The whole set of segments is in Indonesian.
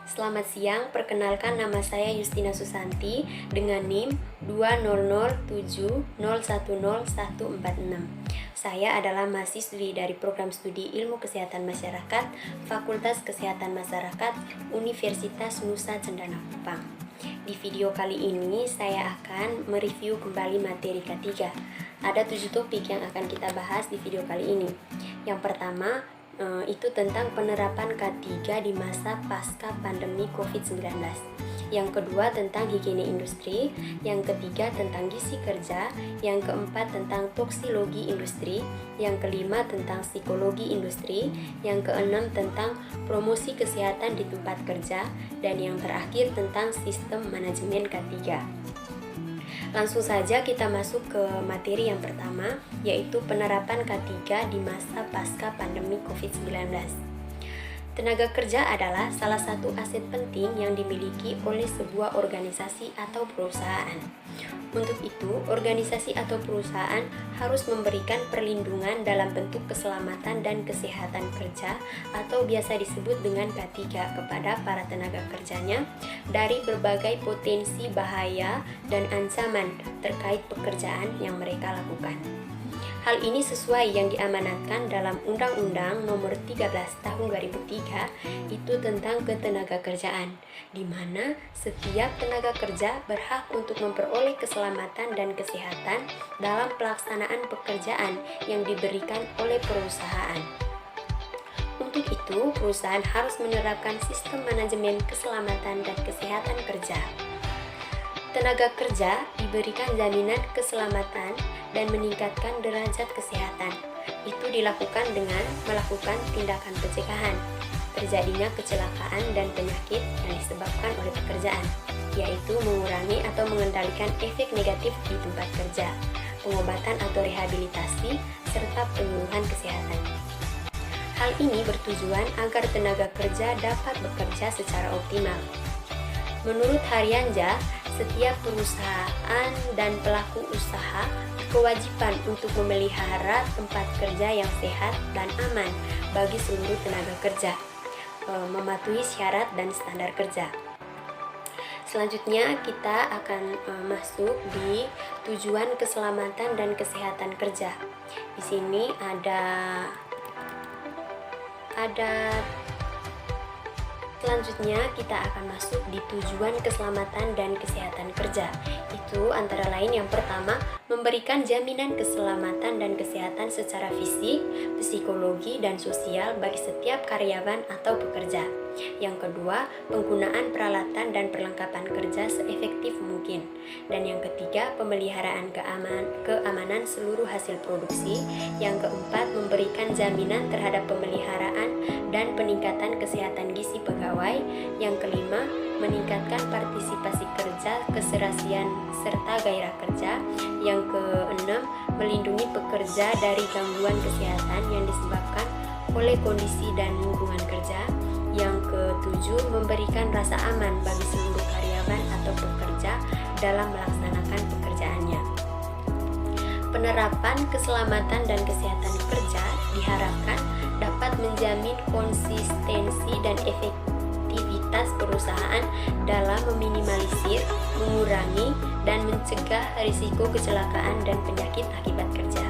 Selamat siang, perkenalkan nama saya Justina Susanti dengan NIM 20070100146. Saya adalah mahasiswi dari program studi Ilmu Kesehatan Masyarakat, Fakultas Kesehatan Masyarakat, Universitas Nusa Cendana Kupang. Di video kali ini saya akan mereview kembali materi K3. Ada 7 topik yang akan kita bahas di video kali ini. Yang pertama, itu tentang penerapan K3 di masa pasca pandemi COVID-19. Yang kedua tentang higiene industri, yang ketiga tentang gizi kerja, yang keempat tentang toksikologi industri, yang kelima tentang psikologi industri, yang keenam tentang promosi kesehatan di tempat kerja, dan yang terakhir tentang sistem manajemen K3. Langsung saja kita masuk ke materi yang pertama, yaitu penerapan K3 di masa pasca pandemi COVID-19. Tenaga kerja adalah salah satu aset penting yang dimiliki oleh sebuah organisasi atau perusahaan. Untuk itu, organisasi atau perusahaan harus memberikan perlindungan dalam bentuk keselamatan dan kesehatan kerja atau biasa disebut dengan K3 kepada para tenaga kerjanya dari berbagai potensi bahaya dan ancaman terkait pekerjaan yang mereka lakukan. Hal ini sesuai yang diamanatkan dalam Undang-Undang Nomor 13 Tahun 2003 itu tentang ketenagakerjaan, di mana setiap tenaga kerja berhak untuk memperoleh keselamatan dan kesehatan dalam pelaksanaan pekerjaan yang diberikan oleh perusahaan. Untuk itu, perusahaan harus menerapkan sistem manajemen keselamatan dan kesehatan kerja. Tenaga kerja diberikan jaminan keselamatan dan meningkatkan derajat kesehatan. Itu dilakukan dengan melakukan tindakan pencegahan terjadinya kecelakaan dan penyakit yang disebabkan oleh pekerjaan, yaitu mengurangi atau mengendalikan efek negatif di tempat kerja, pengobatan atau rehabilitasi, serta penyuluhan kesehatan. Hal ini bertujuan agar tenaga kerja dapat bekerja secara optimal. Menurut Haryanja, setiap perusahaan dan pelaku usaha berkewajiban untuk memelihara tempat kerja yang sehat dan aman bagi seluruh tenaga kerja, mematuhi syarat dan standar kerja. Selanjutnya kita akan masuk di tujuan keselamatan dan kesehatan kerja. Di sini Selanjutnya kita akan masuk di tujuan keselamatan dan kesehatan kerja. Itu antara lain yang pertama, memberikan jaminan keselamatan dan kesehatan secara fisik, psikologi, dan sosial bagi setiap karyawan atau pekerja. Yang kedua, penggunaan peralatan dan perlengkapan kerja seefektif mungkin. Dan yang ketiga, pemeliharaan keamanan seluruh hasil produksi. Yang keempat, memberikan jaminan terhadap pemeliharaan dan peningkatan kesehatan gizi pegawai. Yang kelima, meningkatkan partisipasi kerja, keserasian, serta gairah kerja. Yang keenam, melindungi pekerja dari gangguan kesehatan yang disebabkan oleh kondisi dan lingkungan kerja. Yang ketujuh, memberikan rasa aman bagi seluruh karyawan atau pekerja dalam melaksanakan pekerjaannya. Penerapan keselamatan dan kesehatan kerja diharapkan dapat menjamin konsistensi dan efektivitas perusahaan dalam meminimalisir, mengurangi, dan mencegah risiko kecelakaan dan penyakit akibat kerja.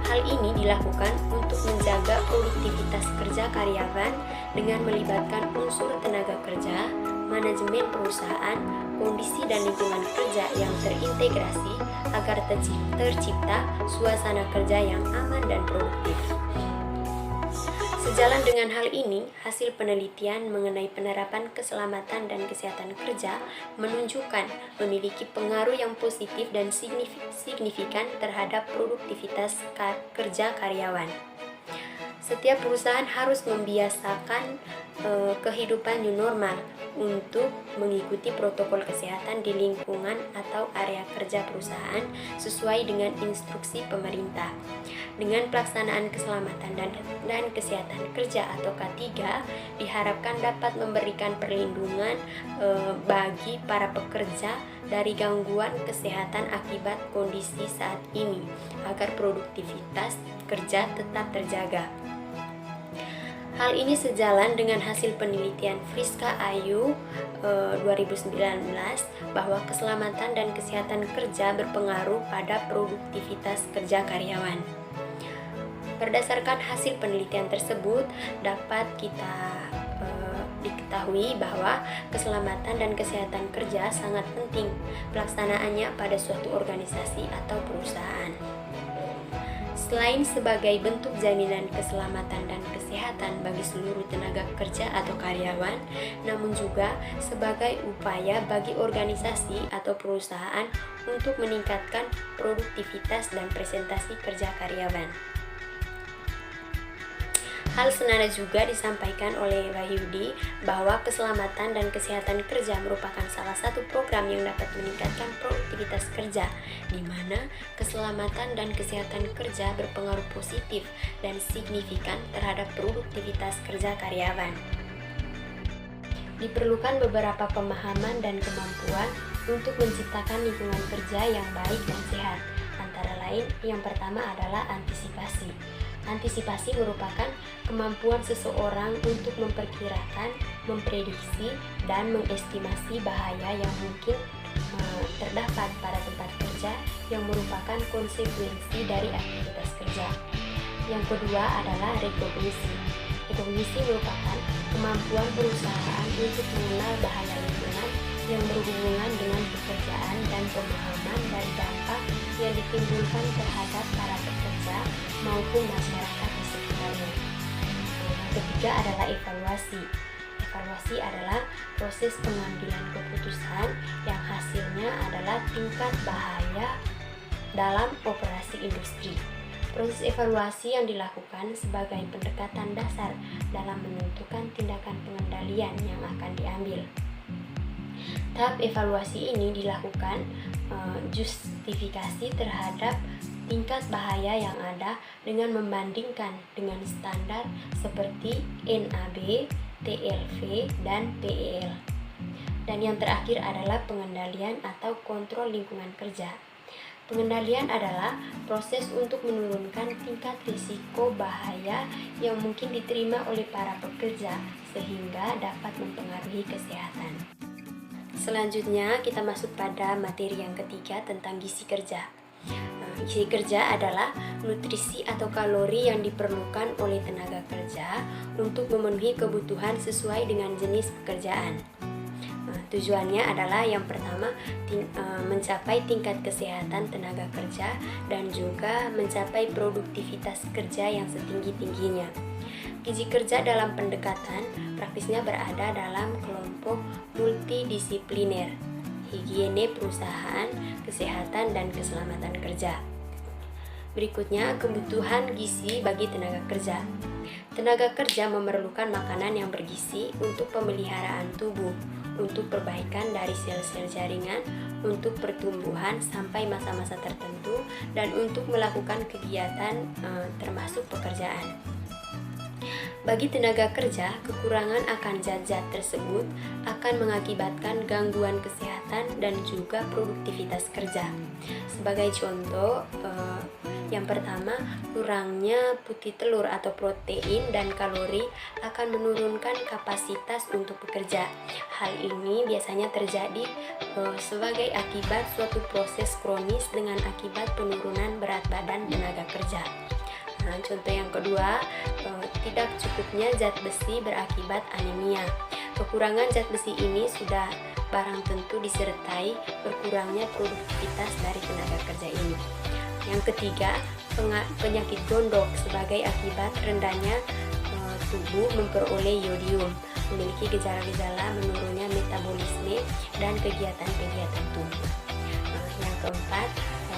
Hal ini dilakukan untuk menjaga produktivitas kerja karyawan dengan melibatkan unsur tenaga kerja, manajemen perusahaan, kondisi dan lingkungan kerja yang terintegrasi agar tercipta suasana kerja yang aman dan produktif. Sejalan dengan hal ini, hasil penelitian mengenai penerapan keselamatan dan kesehatan kerja menunjukkan memiliki pengaruh yang positif dan signifikan terhadap produktivitas kerja karyawan. Setiap perusahaan harus membiasakan kehidupan new normal untuk mengikuti protokol kesehatan di lingkungan atau area kerja perusahaan sesuai dengan instruksi pemerintah. Dengan pelaksanaan keselamatan dan kesehatan kerja atau K3 diharapkan dapat memberikan perlindungan bagi para pekerja dari gangguan kesehatan akibat kondisi saat ini agar produktivitas kerja tetap terjaga. Hal ini sejalan dengan hasil penelitian Friska Ayu 2019 bahwa keselamatan dan kesehatan kerja berpengaruh pada produktivitas kerja karyawan. Berdasarkan hasil penelitian tersebut, dapat kita diketahui bahwa keselamatan dan kesehatan kerja sangat penting pelaksanaannya pada suatu organisasi atau perusahaan. Selain sebagai bentuk jaminan keselamatan dan kesehatan bagi seluruh tenaga kerja atau karyawan, namun juga sebagai upaya bagi organisasi atau perusahaan untuk meningkatkan produktivitas dan presentasi kerja karyawan. Hal senada juga disampaikan oleh Wahyudi bahwa keselamatan dan kesehatan kerja merupakan salah satu program yang dapat meningkatkan produktivitas kerja, di mana keselamatan dan kesehatan kerja berpengaruh positif dan signifikan terhadap produktivitas kerja karyawan. Diperlukan beberapa pemahaman dan kemampuan untuk menciptakan lingkungan kerja yang baik dan sehat. Antara lain, yang pertama adalah antisipasi. Antisipasi merupakan kemampuan seseorang untuk memperkirakan, memprediksi, dan mengestimasi bahaya yang mungkin terdapat pada tempat kerja yang merupakan konsekuensi dari aktivitas kerja. Yang kedua adalah rekognisi. Rekognisi merupakan kemampuan perusahaan untuk mengenal bahaya lingkungan yang berhubungan dengan pekerjaan dan pemahaman dari dampak yang ditimbulkan terhadap para pekerja maupun masyarakat di sekitarnya. Yang ketiga adalah evaluasi. Evaluasi adalah proses pengambilan keputusan yang hasilnya adalah tingkat bahaya dalam operasi industri. Proses evaluasi yang dilakukan sebagai pendekatan dasar dalam menentukan tindakan pengendalian yang akan diambil. Tahap evaluasi ini dilakukan justifikasi terhadap tingkat bahaya yang ada dengan membandingkan dengan standar seperti NAB, TLV, dan PEL. Dan yang terakhir adalah pengendalian atau kontrol lingkungan kerja. Pengendalian adalah proses untuk menurunkan tingkat risiko bahaya yang mungkin diterima oleh para pekerja sehingga dapat mempengaruhi kesehatan. Selanjutnya kita masuk pada materi yang ketiga tentang gizi kerja. Gizi kerja adalah nutrisi atau kalori yang diperlukan oleh tenaga kerja untuk memenuhi kebutuhan sesuai dengan jenis pekerjaan. Tujuannya adalah yang pertama mencapai tingkat kesehatan tenaga kerja dan juga mencapai produktivitas kerja yang setinggi-tingginya. Gizi kerja dalam pendekatan praktisnya berada dalam kelompok multidisipliner, higiene perusahaan, kesehatan, dan keselamatan kerja. Berikutnya, kebutuhan gizi bagi tenaga kerja. Tenaga kerja memerlukan makanan yang bergizi untuk pemeliharaan tubuh, untuk perbaikan dari sel-sel jaringan, untuk pertumbuhan sampai masa-masa tertentu, dan untuk melakukan kegiatan termasuk pekerjaan. Bagi tenaga kerja, kekurangan akan zat-zat tersebut akan mengakibatkan gangguan kesehatan dan juga produktivitas kerja. Sebagai contoh, yang pertama, kurangnya putih telur atau protein dan kalori akan menurunkan kapasitas untuk bekerja. Hal ini biasanya terjadi sebagai akibat suatu proses kronis dengan akibat penurunan berat badan tenaga kerja. Nah, contoh yang kedua, tidak cukupnya zat besi berakibat anemia. Kekurangan zat besi ini sudah barang tentu disertai berkurangnya produktivitas dari tenaga kerja ini. Yang ketiga, penyakit gondok sebagai akibat rendahnya tubuh memperoleh yodium, memiliki gejala-gejala menurunnya metabolisme dan kegiatan-kegiatan tubuh. Yang keempat,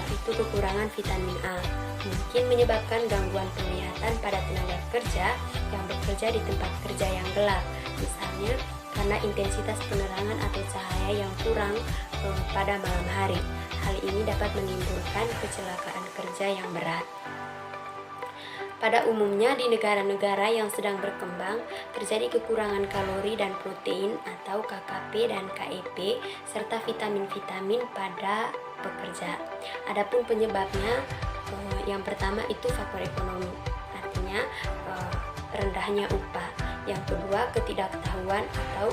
itu kekurangan vitamin A, mungkin menyebabkan gangguan penglihatan pada tenaga kerja yang bekerja di tempat kerja yang gelap, misalnya karena intensitas penerangan atau cahaya yang kurang pada malam hari. Hal ini dapat menimbulkan kecelakaan kerja yang berat. Pada umumnya di negara-negara yang sedang berkembang terjadi kekurangan kalori dan protein atau KKP dan KEP serta vitamin-vitamin pada pekerja. Adapun penyebabnya, yang pertama itu faktor ekonomi. Artinya rendahnya upah. Yang kedua, ketidaktahuan atau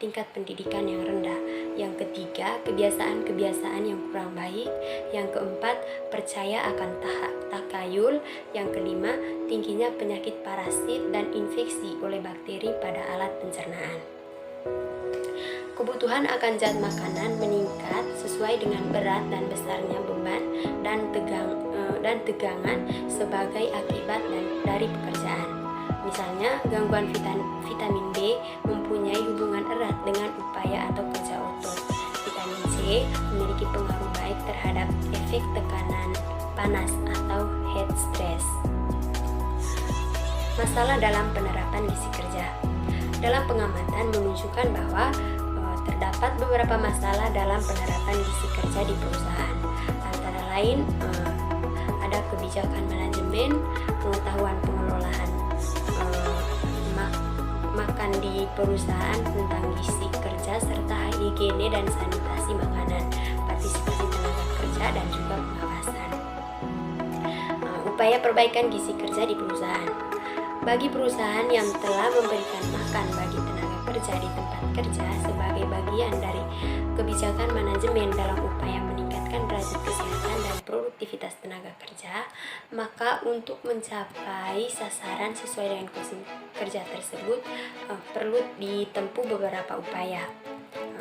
tingkat pendidikan yang rendah. Yang ketiga, kebiasaan-kebiasaan yang kurang baik. Yang keempat, percaya akan takayul. Yang kelima, tingginya penyakit parasit dan infeksi oleh bakteri pada alat pencernaan. Kebutuhan akan zat makanan meningkat sesuai dengan berat dan besarnya beban dan tegangan sebagai akibat dari pekerjaan. Misalnya, gangguan vitamin B mempunyai hubungan erat dengan upaya atau kerja otot. Vitamin C memiliki pengaruh baik terhadap efek tekanan panas atau heat stress. Masalah dalam penerapan gizi kerja. Dalam pengamatan menunjukkan bahwa terdapat beberapa masalah dalam penerapan gizi kerja di perusahaan. Antara lain ada kebijakan manajemen, pengetahuan pengelolaan makan di perusahaan tentang gizi kerja serta higiene dan sanitasi makanan, partisipasi tenaga kerja dan juga pengawasan. Upaya perbaikan gizi kerja di perusahaan. Bagi perusahaan yang telah memberikan makan bagi tenaga kerja di tempat kerja sebagai bagian dari kebijakan manajemen dalam upaya meningkatkan derajat kesehatan dan produktivitas tenaga kerja, maka untuk mencapai sasaran sesuai dengan kerja tersebut perlu ditempuh beberapa upaya.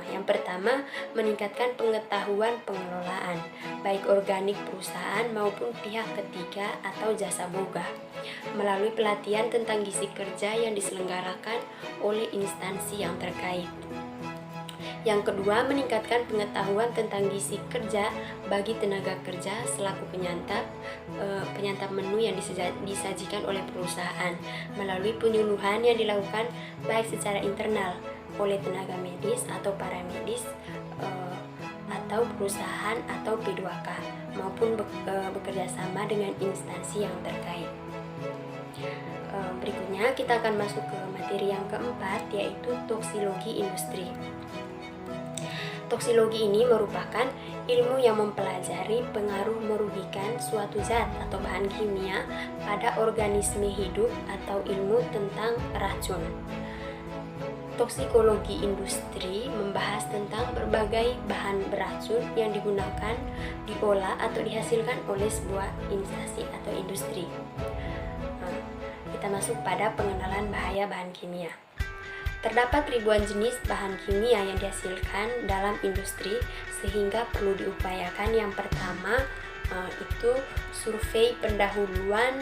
Yang pertama, meningkatkan pengetahuan pengelolaan, baik organik perusahaan maupun pihak ketiga atau jasa boga, melalui pelatihan tentang gizi kerja yang diselenggarakan oleh instansi yang terkait. Yang kedua, meningkatkan pengetahuan tentang gizi kerja bagi tenaga kerja selaku penyantap menu yang disajikan oleh perusahaan melalui penyuluhan yang dilakukan baik secara internal oleh tenaga medis atau paramedis atau perusahaan atau P2K maupun bekerja sama dengan instansi yang terkait. Berikutnya kita akan masuk ke materi yang keempat, yaitu toksilogi industri. Toksilogi ini merupakan ilmu yang mempelajari pengaruh merugikan suatu zat atau bahan kimia pada organisme hidup atau ilmu tentang racun. Toksikologi industri membahas tentang berbagai bahan beracun yang digunakan, diolah atau dihasilkan oleh sebuah instansi atau industri. Kita masuk pada pengenalan bahaya bahan kimia. Terdapat ribuan jenis bahan kimia yang dihasilkan dalam industri sehingga perlu diupayakan yang pertama itu survei pendahuluan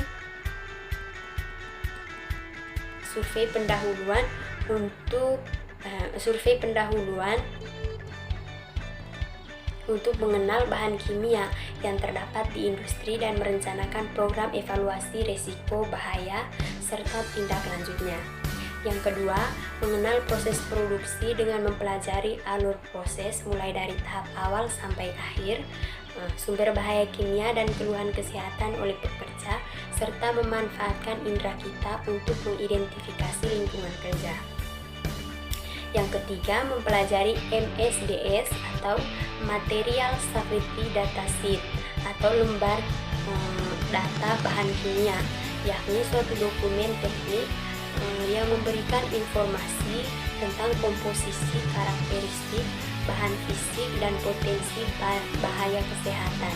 untuk mengenal bahan kimia yang terdapat di industri dan merencanakan program evaluasi risiko bahaya serta tindak lanjutnya. Yang kedua, mengenal proses produksi dengan mempelajari alur proses mulai dari tahap awal sampai akhir, sumber bahaya kimia dan keluhan kesehatan oleh pekerja, serta memanfaatkan indera kita untuk mengidentifikasi lingkungan kerja. Yang ketiga, mempelajari MSDS atau Material Safety Data Sheet atau lembar data bahan kimia, yakni suatu dokumen teknik yang memberikan informasi tentang komposisi, karakteristik, bahan fisik, dan potensi bahaya kesehatan,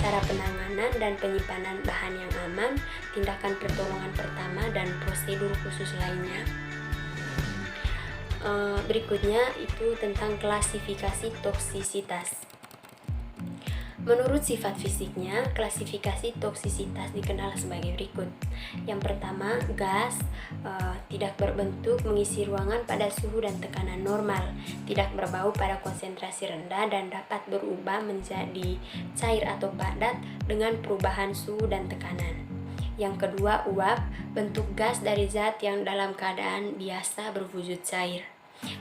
cara penanganan dan penyimpanan bahan yang aman, tindakan pertolongan pertama, dan prosedur khusus lainnya. Berikutnya itu tentang klasifikasi toksisitas. Menurut sifat fisiknya, klasifikasi toksisitas dikenal sebagai berikut. Yang pertama, gas tidak berbentuk mengisi ruangan pada suhu dan tekanan normal, tidak berbau pada konsentrasi rendah, dan dapat berubah menjadi cair atau padat dengan perubahan suhu dan tekanan. Yang kedua, uap, bentuk gas dari zat yang dalam keadaan biasa berwujud cair.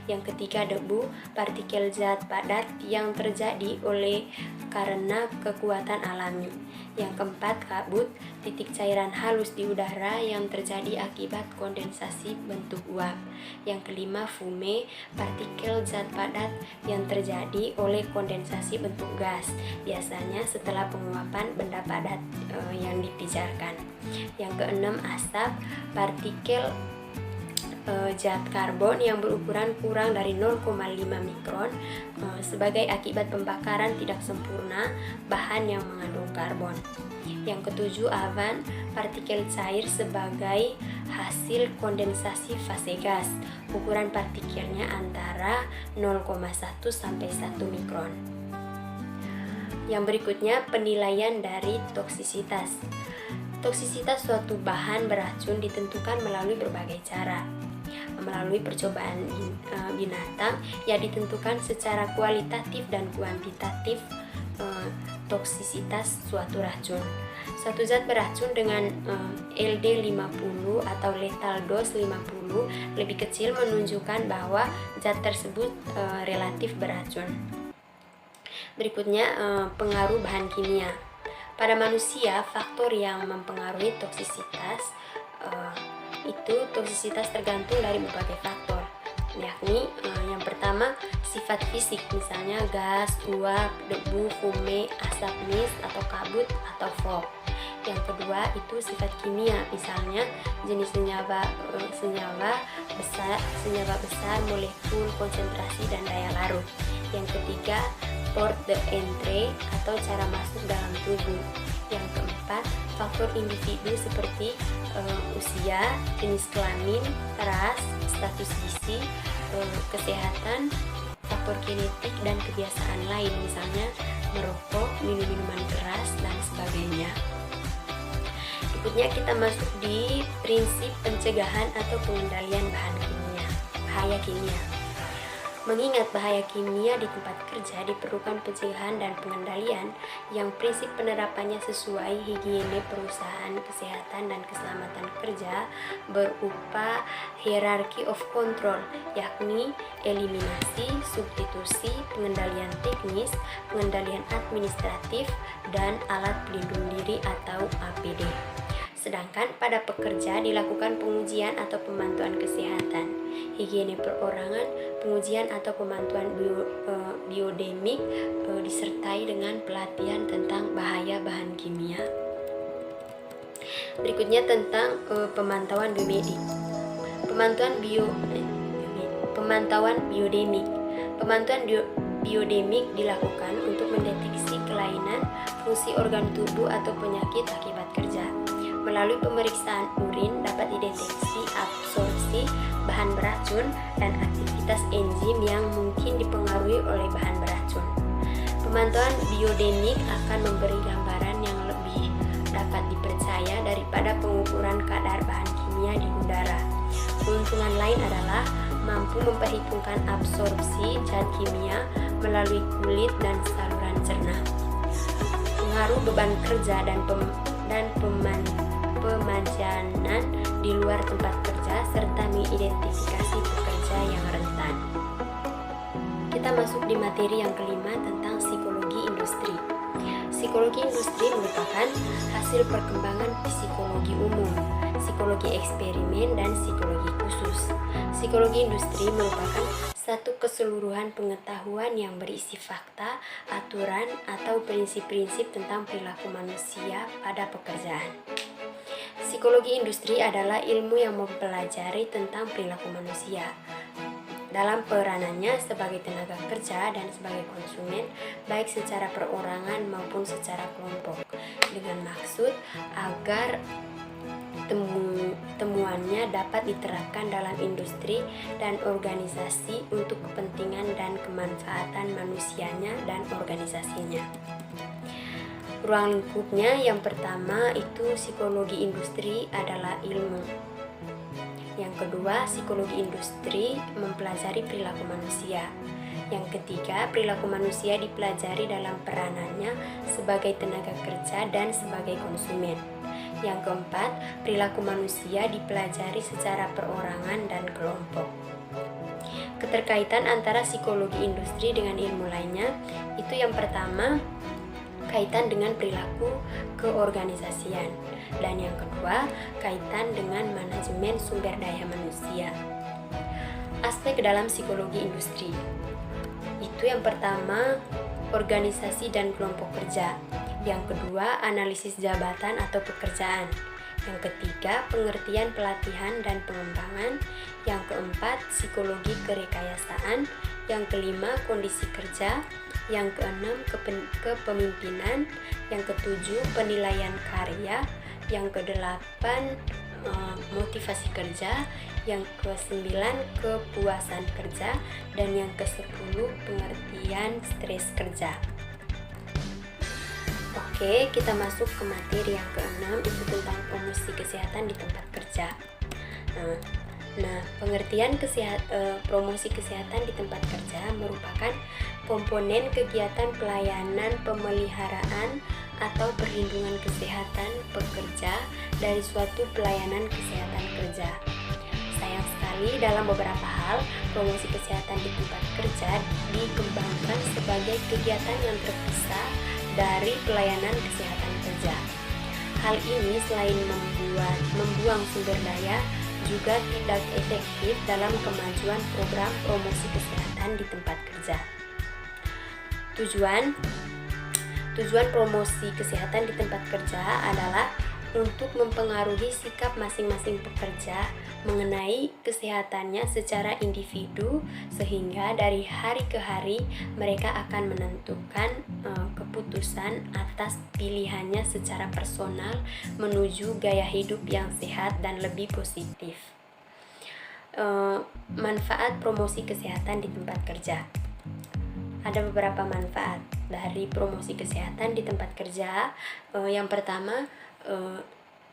Yang ketiga, debu, partikel zat padat yang terjadi oleh karena kekuatan alami. Yang keempat, kabut, titik cairan halus di udara yang terjadi akibat kondensasi bentuk uap. Yang kelima, fume, partikel zat padat yang terjadi oleh kondensasi bentuk gas, biasanya setelah penguapan benda padat yang dipijarkan. Yang keenam, asap, partikel zat karbon yang berukuran kurang dari 0,5 mikron sebagai akibat pembakaran tidak sempurna bahan yang mengandung karbon. Yang ketujuh, awan, partikel cair sebagai hasil kondensasi fase gas. Ukuran partikelnya antara 0,1 sampai 1 mikron. Yang berikutnya, penilaian dari toksisitas. Toksisitas suatu bahan beracun ditentukan melalui berbagai cara. Melalui percobaan binatang yang ditentukan secara kualitatif dan kuantitatif toksisitas suatu racun. Suatu zat beracun dengan LD 50 atau lethal dose 50 lebih kecil menunjukkan bahwa zat tersebut relatif beracun. Berikutnya, pengaruh bahan kimia. Pada manusia, faktor yang mempengaruhi toksisitas itu toksisitas tergantung dari berbagai faktor, yakni yang pertama, sifat fisik, misalnya gas, uap, debu, fume, asap mist atau kabut atau fog. Yang kedua itu sifat kimia, misalnya jenis senyawa besar, molekul, konsentrasi dan daya larut. Yang ketiga, port d'entrée atau cara masuk dalam tubuh. Yang keempat, faktor individu seperti usia, jenis kelamin, ras, status gizi, kesehatan, faktor genetik dan kebiasaan lain, misalnya merokok, minum minuman keras dan sebagainya. Berikutnya kita masuk di prinsip pencegahan atau pengendalian bahaya kimia. Mengingat bahaya kimia di tempat kerja, diperlukan pencegahan dan pengendalian yang prinsip penerapannya sesuai higiene perusahaan, kesehatan dan keselamatan kerja berupa hierarchy of control, yakni eliminasi, substitusi, pengendalian teknis, pengendalian administratif, dan alat pelindung diri atau APD. Sedangkan pada pekerja dilakukan pengujian atau pemantauan kesehatan, higiene perorangan, pengujian atau pemantauan biodemik disertai dengan pelatihan tentang bahaya bahan kimia. Berikutnya tentang pemantauan biomedik. Pemantauan biodemik. Pemantauan biodemik dilakukan untuk mendeteksi kelainan fungsi organ tubuh atau penyakit akibat kerja. Melalui pemeriksaan urin dapat dideteksi absorpsi bahan beracun dan aktivitas enzim yang mungkin dipengaruhi oleh bahan beracun. Pemantauan biodemik akan memberi gambaran yang lebih dapat dipercaya daripada pengukuran kadar bahan kimia di udara. Keuntungan lain adalah mampu memperhitungkan absorpsi zat kimia melalui kulit dan saluran cerna. Pengaruh beban kerja dan pemajanan di luar tempat kerja serta mengidentifikasi pekerja yang rentan. Kita masuk di materi yang kelima tentang psikologi industri. Psikologi industri merupakan hasil perkembangan psikologi umum, psikologi eksperimen, dan psikologi khusus. Psikologi industri merupakan satu keseluruhan pengetahuan yang berisi fakta, aturan, atau prinsip-prinsip tentang perilaku manusia pada pekerjaan. Psikologi industri adalah ilmu yang mempelajari tentang perilaku manusia dalam peranannya sebagai tenaga kerja dan sebagai konsumen, baik secara perorangan maupun secara kelompok, dengan maksud agar temuannya dapat diterapkan dalam industri dan organisasi untuk kepentingan dan kemanfaatan manusianya dan organisasinya. Ruang lingkupnya yang pertama itu psikologi industri adalah ilmu. Yang kedua, psikologi industri mempelajari perilaku manusia. Yang ketiga, perilaku manusia dipelajari dalam peranannya sebagai tenaga kerja dan sebagai konsumen. Yang keempat, perilaku manusia dipelajari secara perorangan dan kelompok. Keterkaitan antara psikologi industri dengan ilmu lainnya itu yang pertama kaitan dengan perilaku keorganisasian, dan yang kedua kaitan dengan manajemen sumber daya manusia. Aspek dalam psikologi industri itu yang pertama organisasi dan kelompok kerja, yang kedua analisis jabatan atau pekerjaan, yang ketiga pengertian pelatihan dan pengembangan, yang keempat psikologi kerekayasaan, yang kelima kondisi kerja, yang keenam kepemimpinan, yang ketujuh penilaian karya, yang kedelapan motivasi kerja, yang kesembilan kepuasan kerja, dan yang kesepuluh pengertian stres kerja. Oke, kita masuk ke materi yang keenam, itu tentang promosi kesehatan di tempat kerja. Nah, pengertian promosi kesehatan di tempat kerja merupakan komponen kegiatan pelayanan pemeliharaan atau perlindungan kesehatan pekerja dari suatu pelayanan kesehatan kerja. Sayang sekali dalam beberapa hal, promosi kesehatan di tempat kerja dikembangkan sebagai kegiatan yang terpisah dari pelayanan kesehatan kerja. Hal ini selain membuang sumber daya, juga tidak efektif dalam kemajuan program promosi kesehatan di tempat kerja. Tujuan promosi kesehatan di tempat kerja adalah untuk mempengaruhi sikap masing-masing pekerja mengenai kesehatannya secara individu, sehingga dari hari ke hari mereka akan menentukan keputusan atas pilihannya secara personal menuju gaya hidup yang sehat dan lebih positif. Manfaat promosi kesehatan di tempat kerja. Ada beberapa manfaat dari promosi kesehatan di tempat kerja. Yang pertama,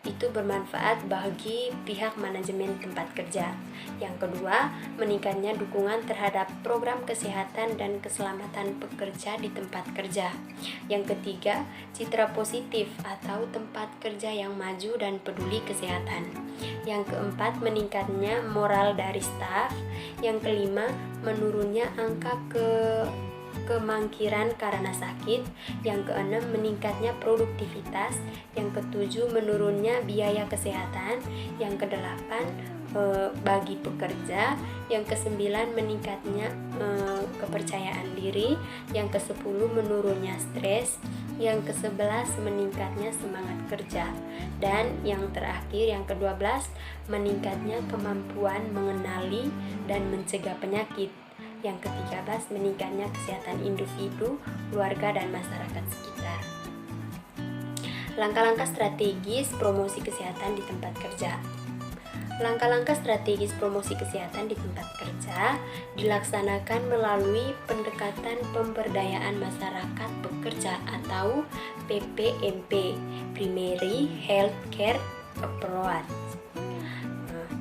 itu bermanfaat bagi pihak manajemen tempat kerja. Yang kedua, meningkatnya dukungan terhadap program kesehatan dan keselamatan pekerja di tempat kerja. Yang ketiga, citra positif atau tempat kerja yang maju dan peduli kesehatan. Yang keempat, meningkatnya moral dari staf. Yang kelima, menurunnya angka kemangkiran karena sakit. Yang keenam, meningkatnya produktivitas. Yang ketujuh, menurunnya biaya kesehatan. Yang kedelapan, bagi pekerja. Yang kesembilan, meningkatnya kepercayaan diri. Yang kesepuluh, menurunnya stres. Yang kesebelas, meningkatnya semangat kerja. Dan yang terakhir, yang ke-12, meningkatnya kemampuan mengenali dan mencegah penyakit. Yang ke-13, meningkatnya kesehatan individu, keluarga, dan masyarakat sekitar. Langkah-langkah strategis promosi kesehatan di tempat kerja. Langkah-langkah strategis promosi kesehatan di tempat kerja dilaksanakan melalui pendekatan pemberdayaan masyarakat pekerja atau PPMP, Primary Health Care Approach.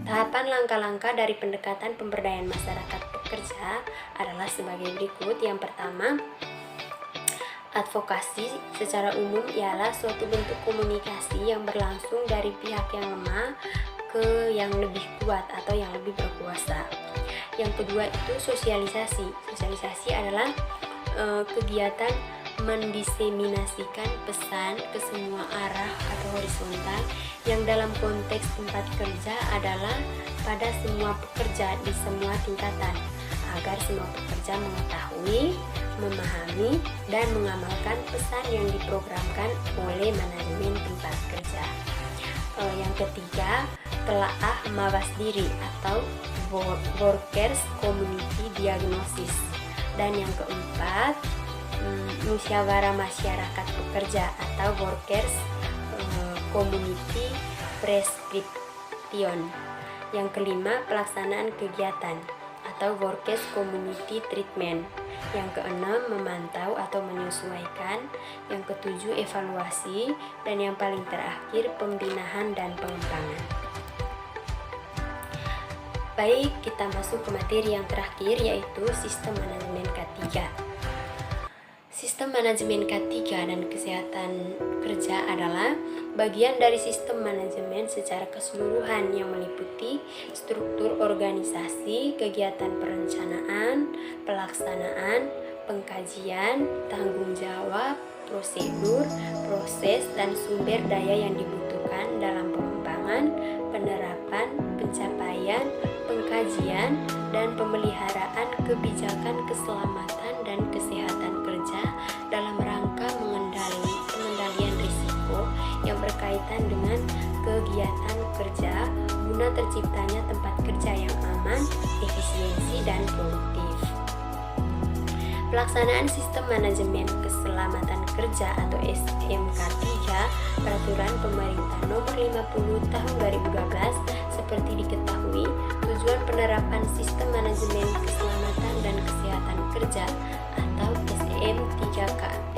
Tahapan langkah-langkah dari pendekatan pemberdayaan masyarakat pekerja adalah sebagai berikut. Yang pertama, advokasi secara umum ialah suatu bentuk komunikasi yang berlangsung dari pihak yang lemah ke yang lebih kuat atau yang lebih berkuasa. Yang kedua itu sosialisasi. Sosialisasi adalah kegiatan mendiseminasikan pesan ke semua arah atau horizontal yang dalam konteks tempat kerja adalah pada semua pekerja di semua tingkatan, agar semua pekerja mengetahui, memahami, dan mengamalkan pesan yang diprogramkan oleh manajemen tempat kerja. Yang ketiga, telaah mawas diri atau workers community diagnosis. Dan yang keempat, musyawarah masyarakat pekerja atau workers community prescription. Yang kelima, pelaksanaan kegiatan atau workers community treatment. Yang keenam, memantau atau menyesuaikan. Yang ketujuh, evaluasi. Dan yang paling terakhir, pembinaan dan pengembangan. Baik, kita masuk ke materi yang terakhir, yaitu sistem manajemen K3. Sistem manajemen K3 dan kesehatan kerja adalah bagian dari sistem manajemen secara keseluruhan yang meliputi struktur organisasi, kegiatan perencanaan, pelaksanaan, pengkajian, tanggung jawab, prosedur, proses, dan sumber daya yang dibutuhkan dalam pengembangan, penerapan, pencapaian, pengkajian, dan pemeliharaan kebijakan keselamatan dan kesehatan kerja dalam rangka pengendalian risiko yang berkaitan dengan kegiatan kerja guna terciptanya tempat kerja yang aman, efisiensi, dan produktif. Pelaksanaan Sistem Manajemen Keselamatan Kerja atau SMK3 Peraturan Pemerintah Nomor 50 Tahun 2012 seperti diketahui, tujuan penerapan Sistem Manajemen Keselamatan dan Kesehatan Kerja atau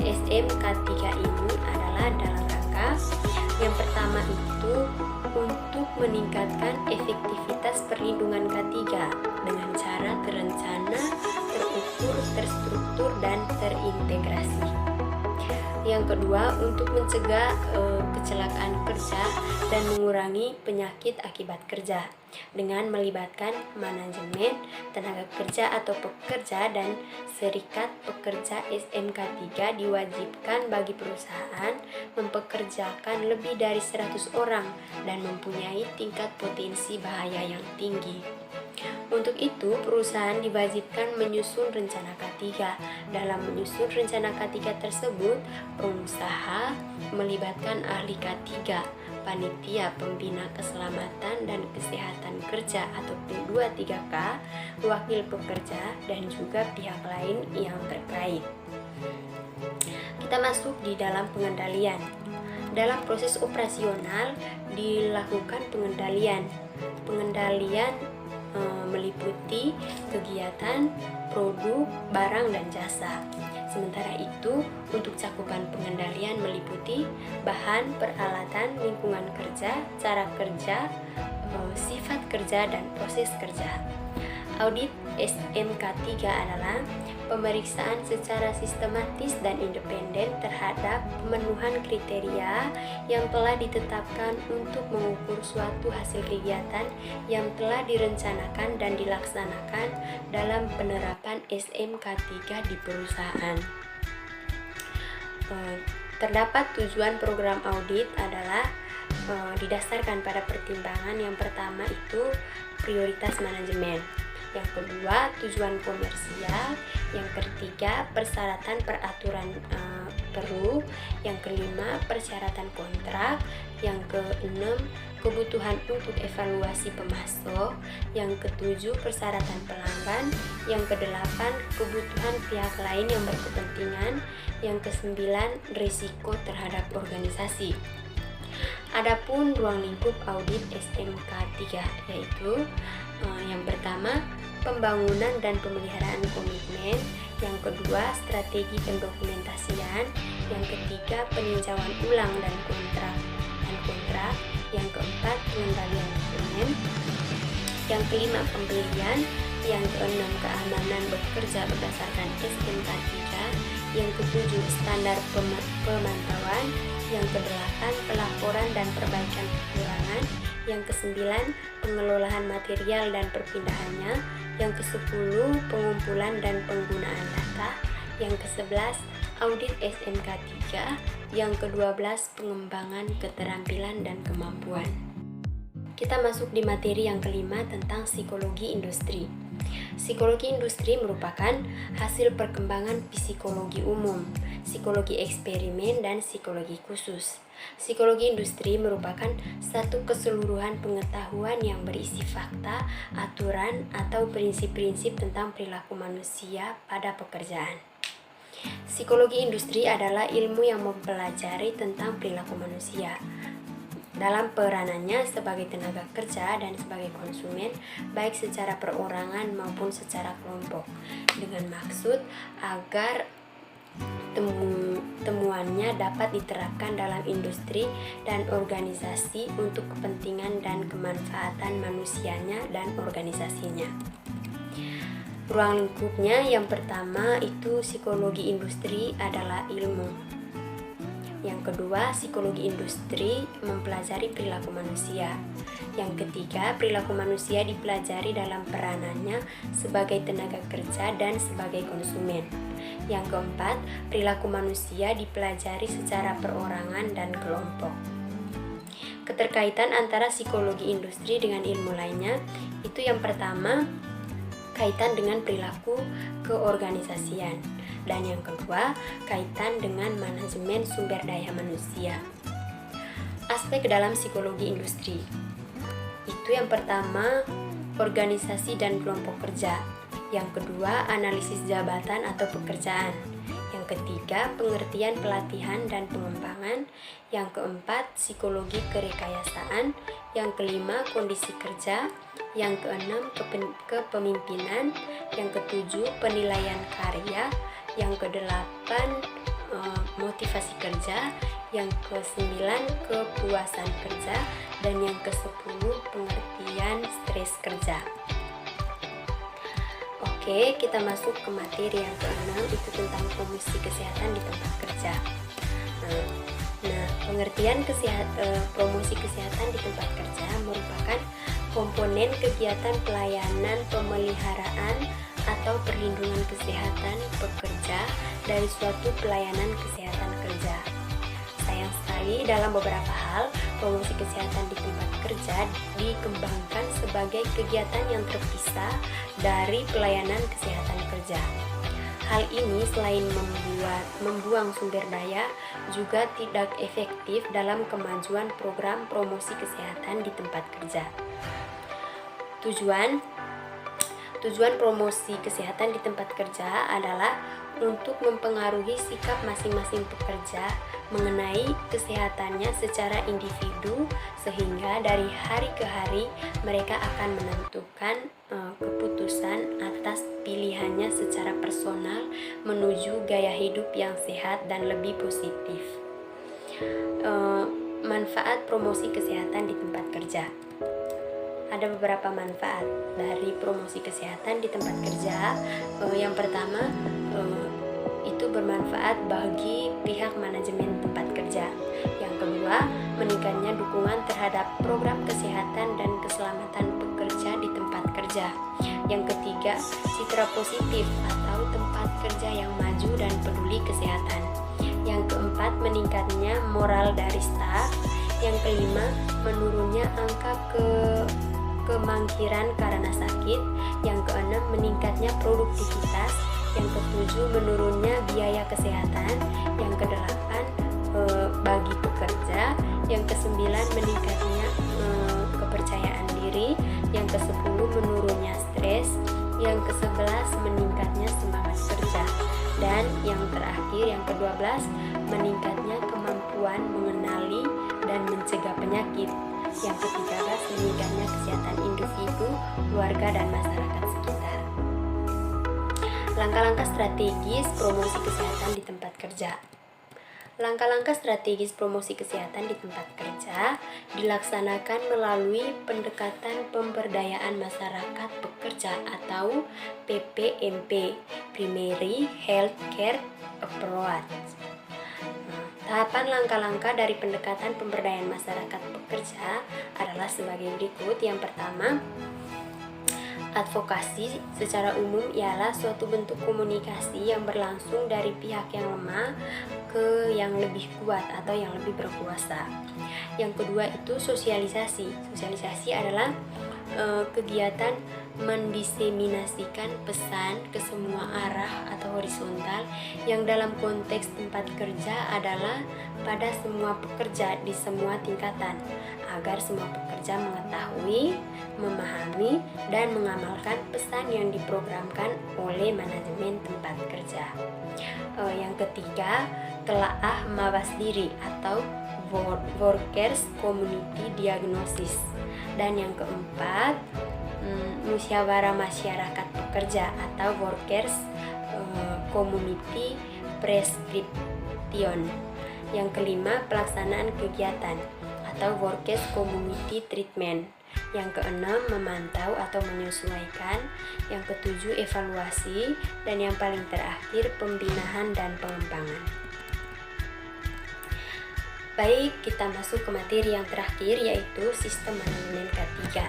SMK3 ini adalah dalam rangka yang pertama itu untuk meningkatkan efektivitas perlindungan K3 dengan cara terencana, terukur, terstruktur, dan terintegrasi. Yang kedua, untuk mencegah kecelakaan kerja dan mengurangi penyakit akibat kerja dengan melibatkan manajemen, tenaga kerja atau pekerja, dan serikat pekerja. SMK3 diwajibkan bagi perusahaan mempekerjakan lebih dari 100 orang dan mempunyai tingkat potensi bahaya yang tinggi. Untuk itu, perusahaan diwajibkan menyusun rencana K3. Dalam menyusun rencana K3 tersebut, pengusaha melibatkan ahli K3, panitia pembina keselamatan dan kesehatan kerja atau P23K, wakil pekerja, dan juga pihak lain yang terkait. Kita masuk di dalam pengendalian. Dalam proses operasional dilakukan pengendalian meliputi kegiatan, produk, barang, dan jasa. Sementara itu, untuk cakupan pengendalian meliputi bahan, peralatan, lingkungan kerja, cara kerja, sifat kerja, dan proses kerja. Audit SMK3 adalah pemeriksaan secara sistematis dan independen terhadap pemenuhan kriteria yang telah ditetapkan untuk mengukur suatu hasil kegiatan yang telah direncanakan dan dilaksanakan dalam penerapan SMK3 di perusahaan. Terdapat tujuan program audit adalah didasarkan pada pertimbangan yang pertama itu prioritas manajemen, yang kedua tujuan komersial, yang ketiga persyaratan peraturan perlu, yang kelima persyaratan kontrak, yang keenam kebutuhan untuk evaluasi pemasok, yang ketujuh persyaratan pelanggan, yang kedelapan kebutuhan pihak lain yang berkepentingan, yang kesembilan risiko terhadap organisasi. Adapun ruang lingkup audit SMK3 yaitu yang pertama pembangunan dan pemeliharaan komitmen, yang kedua strategi pendokumentasian, yang ketiga peninjauan ulang dan kontrak, yang keempat pengendalian dokumen, yang kelima pembelian, yang keenam keamanan bekerja berdasarkan SMK3, yang ketujuh standar pemantauan, yang kedelapan pelaporan dan perbaikan kekurangan, yang kesembilan pengelolaan material dan perpindahannya, yang kesepuluh pengumpulan dan penggunaan data, yang kesebelas audit SMK3, yang kedua-belas pengembangan keterampilan dan kemampuan. Kita masuk di materi yang kelima tentang psikologi industri. Psikologi industri merupakan hasil perkembangan psikologi umum, psikologi eksperimen, dan psikologi khusus. Psikologi industri merupakan satu keseluruhan pengetahuan yang berisi fakta, aturan, atau prinsip-prinsip tentang perilaku manusia pada pekerjaan. Psikologi industri adalah ilmu yang mempelajari tentang perilaku manusia dalam peranannya sebagai tenaga kerja dan sebagai konsumen, baik secara perorangan maupun secara kelompok, dengan maksud agar temuannya dapat diterapkan dalam industri dan organisasi untuk kepentingan dan kemanfaatan manusianya dan organisasinya. Ruang lingkupnya yang pertama itu psikologi industri adalah ilmu. Yang kedua, psikologi industri mempelajari perilaku manusia. Yang ketiga, perilaku manusia dipelajari dalam peranannya sebagai tenaga kerja dan sebagai konsumen. Yang keempat, perilaku manusia dipelajari secara perorangan dan kelompok. Keterkaitan antara psikologi industri dengan ilmu lainnya itu yang pertama, kaitan dengan perilaku keorganisasian, dan yang kedua kaitan dengan manajemen sumber daya manusia. Aspek dalam psikologi industri itu yang pertama organisasi dan kelompok kerja, yang kedua analisis jabatan atau pekerjaan, yang ketiga pengertian pelatihan dan pengembangan, yang keempat psikologi kerekayasaan, yang kelima kondisi kerja, yang keenam kepemimpinan, yang ketujuh penilaian karya, yang kedelapan motivasi kerja, yang kesembilan kepuasan kerja, dan yang kesepuluh pengertian stres kerja. Oke, kita masuk ke materi yang keenam, itu tentang promosi kesehatan di tempat kerja. Nah, pengertian promosi kesehatan di tempat kerja merupakan komponen kegiatan pelayanan pemeliharaan atau perlindungan kesehatan pekerja dari suatu pelayanan kesehatan kerja. Sayang sekali dalam beberapa hal, promosi kesehatan di tempat kerja dikembangkan sebagai kegiatan yang terpisah dari pelayanan kesehatan kerja. Hal ini selain membuang sumber daya, juga tidak efektif dalam kemajuan program promosi kesehatan di tempat kerja. Tujuan promosi kesehatan di tempat kerja adalah untuk mempengaruhi sikap masing-masing pekerja mengenai kesehatannya secara individu, sehingga dari hari ke hari mereka akan menentukan keputusan atas pilihannya secara personal menuju gaya hidup yang sehat dan lebih positif. Manfaat promosi kesehatan di tempat kerja. Ada beberapa manfaat dari promosi kesehatan di tempat kerja. Yang pertama, itu bermanfaat bagi pihak manajemen tempat kerja. Yang kedua, meningkatnya dukungan terhadap program kesehatan dan keselamatan pekerja di tempat kerja. Yang ketiga, citra positif atau tempat kerja yang maju dan peduli kesehatan. Yang keempat, meningkatnya moral dari staf. Yang kelima, menurunnya angka kemangkiran karena sakit. Yang keenam, meningkatnya produktivitas. Yang ketujuh, menurunnya biaya kesehatan. Yang kedelapan, bagi pekerja. Yang kesembilan, meningkatnya kepercayaan diri. Yang kesepuluh, menurunnya stres. Yang kesebelas, meningkatnya semangat kerja. Dan yang terakhir, yang ke-12, meningkatnya kemampuan mengenali dan mencegah penyakit. Yang ke-13, meningkatnya kesehatan individu, keluarga, dan masyarakat sekitar. Langkah-langkah strategis promosi kesehatan di tempat kerja. Langkah-langkah strategis promosi kesehatan di tempat kerja dilaksanakan melalui pendekatan pemberdayaan masyarakat pekerja atau PPMP, Primary Health Care Approach. Tahapan langkah-langkah dari pendekatan pemberdayaan masyarakat pekerja adalah sebagai berikut. Yang pertama, advokasi secara umum ialah suatu bentuk komunikasi yang berlangsung dari pihak yang lemah ke yang lebih kuat atau yang lebih berkuasa. Yang kedua itu sosialisasi. Sosialisasi adalah kegiatan mendiseminasikan pesan ke semua arah atau horizontal, yang dalam konteks tempat kerja adalah pada semua pekerja di semua tingkatan, agar semua pekerja mengetahui, memahami, dan mengamalkan pesan yang diprogramkan oleh manajemen tempat kerja. Yang ketiga, telaah mawas diri atau workers community diagnosis. Dan yang keempat, musyawarah masyarakat pekerja atau workers community prescription. Yang kelima, pelaksanaan kegiatan atau workers community treatment. Yang keenam, memantau atau menyesuaikan. Yang ketujuh, evaluasi. Dan yang paling terakhir, pembinaan dan pengembangan. Baik, kita masuk ke materi yang terakhir, yaitu sistem manajemen K3.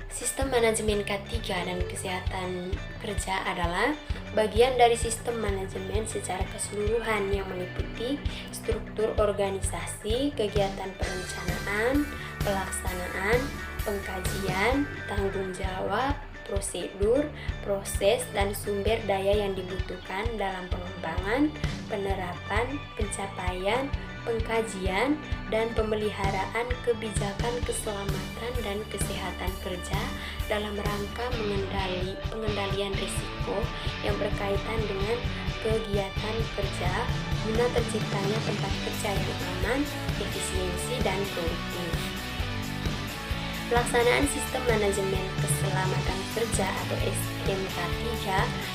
Sistem manajemen K3 dan kesehatan kerja adalah bagian dari sistem manajemen secara keseluruhan yang meliputi struktur organisasi, kegiatan perencanaan, pelaksanaan, pengkajian, tanggung jawab, prosedur, proses, dan sumber daya yang dibutuhkan dalam pengembangan, penerapan, pencapaian, pengkajian, dan pemeliharaan kebijakan keselamatan dan kesehatan kerja dalam rangka pengendalian risiko yang berkaitan dengan kegiatan kerja guna terciptanya tempat kerja yang aman, efisiensi, dan produktif. Pelaksanaan Sistem Manajemen Keselamatan Kerja atau SMK3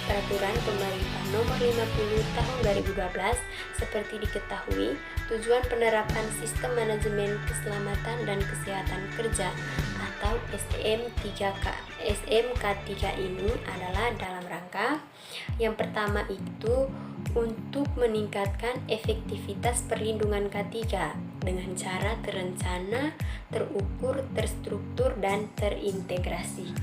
Peraturan Pemerintah Nomor 50 Tahun 2012. Seperti diketahui, tujuan penerapan Sistem Manajemen Keselamatan dan Kesehatan Kerja atau SMK3 ini adalah dalam rangka yang pertama itu untuk meningkatkan efektivitas perlindungan K3 dengan cara terencana, terukur, terstruktur, dan terintegrasi.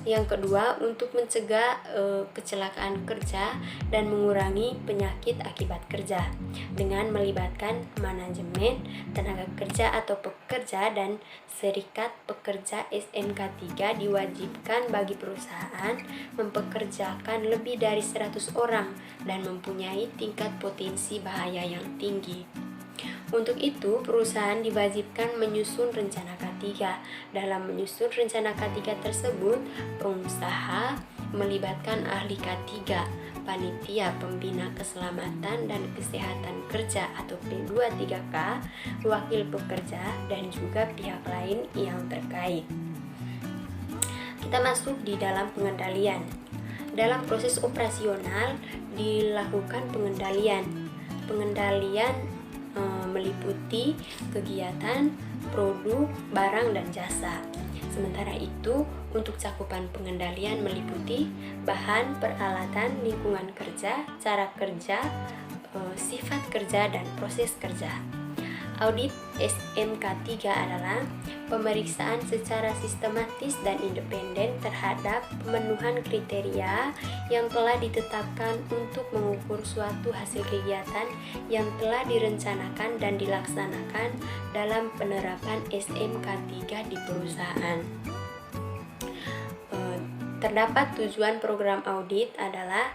Yang kedua, untuk mencegah kecelakaan kerja dan mengurangi penyakit akibat kerja dengan melibatkan manajemen, tenaga kerja atau pekerja, dan serikat pekerja. SMK3 diwajibkan bagi perusahaan mempekerjakan lebih dari 100 orang dan mempunyai tingkat potensi bahaya yang tinggi. Untuk itu, perusahaan diwajibkan menyusun rencana K3. Dalam menyusun rencana K3 tersebut, pengusaha melibatkan ahli K3, panitia pembina keselamatan dan kesehatan kerja atau P23K, wakil pekerja, dan juga pihak lain yang terkait. Kita masuk di dalam pengendalian. Dalam proses operasional dilakukan pengendalian meliputi kegiatan, produk, barang, dan jasa. Sementara itu, untuk cakupan pengendalian meliputi bahan, peralatan, lingkungan kerja, cara kerja, sifat kerja, dan proses kerja. Audit SMK3 adalah pemeriksaan secara sistematis dan independen terhadap pemenuhan kriteria yang telah ditetapkan untuk mengukur suatu hasil kegiatan yang telah direncanakan dan dilaksanakan dalam penerapan SMK3 di perusahaan. Terdapat tujuan program audit adalah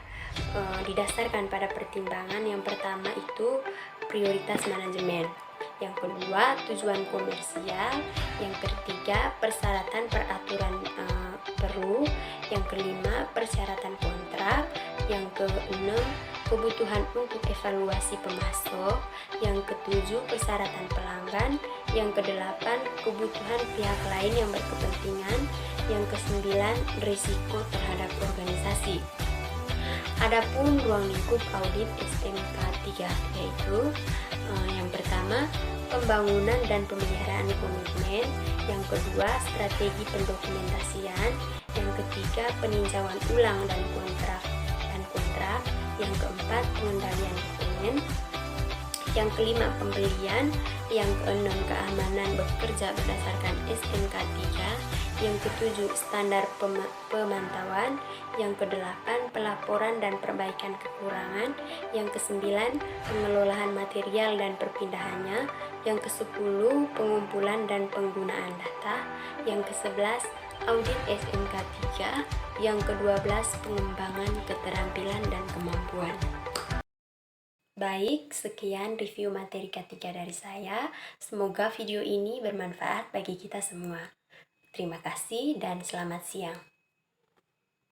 didasarkan pada pertimbangan yang pertama itu prioritas manajemen, yang kedua tujuan komersial, yang ketiga persyaratan peraturan perlu, yang kelima persyaratan kontrak, yang keenam kebutuhan untuk evaluasi pemasok, yang ketujuh persyaratan pelanggan, yang kedelapan kebutuhan pihak lain yang berkepentingan, yang kesembilan risiko terhadap organisasi. Adapun ruang lingkup audit SMK3 yaitu yang pertama pembangunan dan pemeliharaan komitmen, yang kedua strategi pendokumentasian, yang ketiga peninjauan ulang dan kontrak, yang keempat pengendalian dokumen, yang kelima pembelian, yang keenam keamanan bekerja berdasarkan SMK3, yang ketujuh standar pemantauan, yang kedelapan pelaporan dan perbaikan kekurangan, yang kesembilan pengelolaan material dan perpindahannya, yang kesepuluh pengumpulan dan penggunaan data, yang kesebelas audit SMK3, yang ke-12 pengembangan keterampilan dan kemampuan. Baik, sekian review materi K3 dari saya. Semoga video ini bermanfaat bagi kita semua. Terima kasih dan selamat siang.